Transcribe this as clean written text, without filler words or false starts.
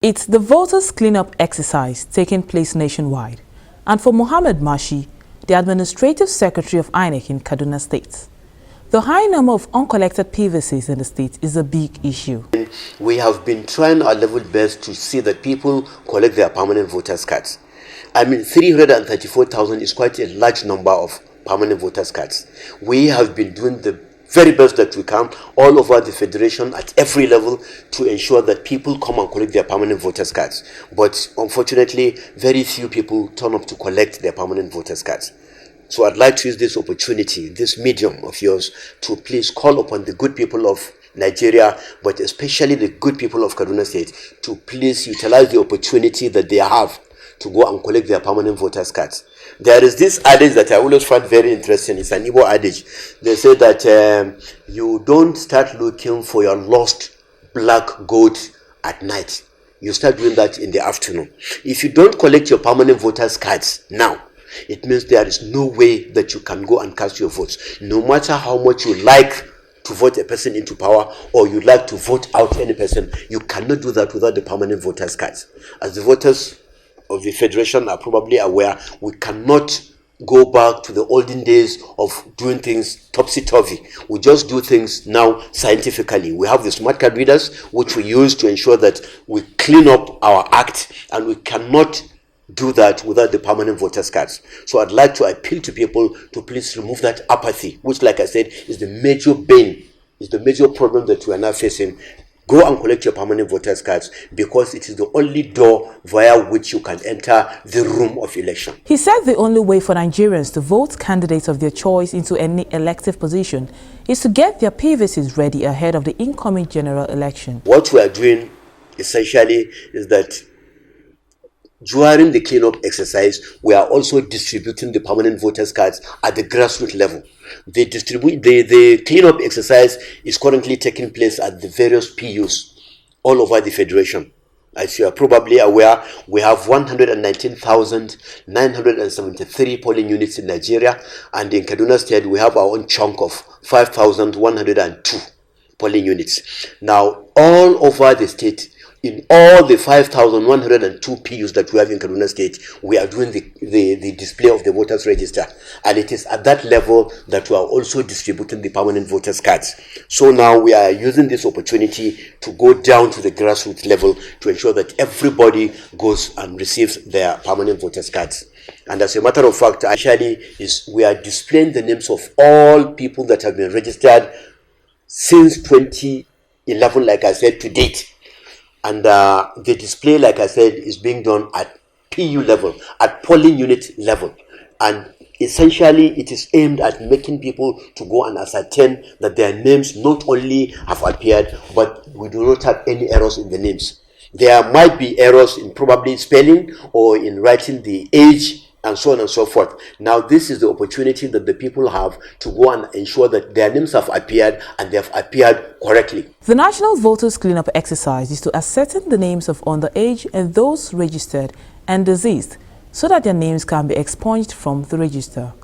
It's the voters' cleanup exercise taking place nationwide, and for Mohammed Mashi, the Administrative Secretary of INEC in Kaduna State, the high number of uncollected PVCs in the state is a big issue. We have been trying our level best to see that people collect their permanent voters' cards. I mean, 334,000 is quite a large number of permanent voters' cards. We have been doing the very best that we can all over the federation at every level to ensure that people come and collect their permanent voters' cards. But unfortunately, very few people turn up to collect their permanent voters' cards. So I'd like to use this opportunity, this medium of yours, to please call upon the good people of Nigeria, but especially the good people of Kaduna State, to please utilize the opportunity that they have to go and collect their permanent voters' cards. There is this adage that I always find very interesting. It's an Igbo adage. They say that you don't start looking for your lost black goat at night. You start doing that in the afternoon. If you don't collect your permanent voters' cards now, it means there is no way that you can go and cast your votes. No matter how much you like to vote a person into power or you like to vote out any person, you cannot do that without the permanent voters' cards. As the voters of the Federation are probably aware, we cannot go back to the olden days of doing things topsy-turvy. We just do things now scientifically. We have the smart card readers, which we use to ensure that we clean up our act, and we cannot do that without the permanent voters' cards. So I'd like to appeal to people to please remove that apathy, which, like I said, is the major bane, is the major problem that we are now facing. Go and collect your permanent voters' cards, because it is the only door via which you can enter the room of election. He said the only way for Nigerians to vote candidates of their choice into any elective position is to get their PVCs ready ahead of the incoming general election. What we are doing essentially is that during the cleanup exercise, we are also distributing the permanent voters' cards at the grassroots level. The cleanup exercise is currently taking place at the various PUs all over the federation. As you are probably aware, we have 119,973 polling units in Nigeria, and in Kaduna State, we have our own chunk of 5,102 polling units. Now, all over the state, in all the 5,102 PUs that we have in Kaduna State, we are doing the display of the voters register. And it is at that level that we are also distributing the permanent voters cards. So now we are using this opportunity to go down to the grassroots level to ensure that everybody goes and receives their permanent voters cards. And as a matter of fact, actually, we are displaying the names of all people that have been registered since 2011, like I said, to date. And the display, like I said, is being done at PU level, at polling unit level. And essentially, it is aimed at making people to go and ascertain that their names not only have appeared, but we do not have any errors in the names. There might be errors in probably spelling or in writing the age, and so on and so forth. Now, this is the opportunity that the people have to go and ensure that their names have appeared, and they have appeared correctly. The National Voters Cleanup exercise is to ascertain the names of underage and those registered and deceased, so that their names can be expunged from the register.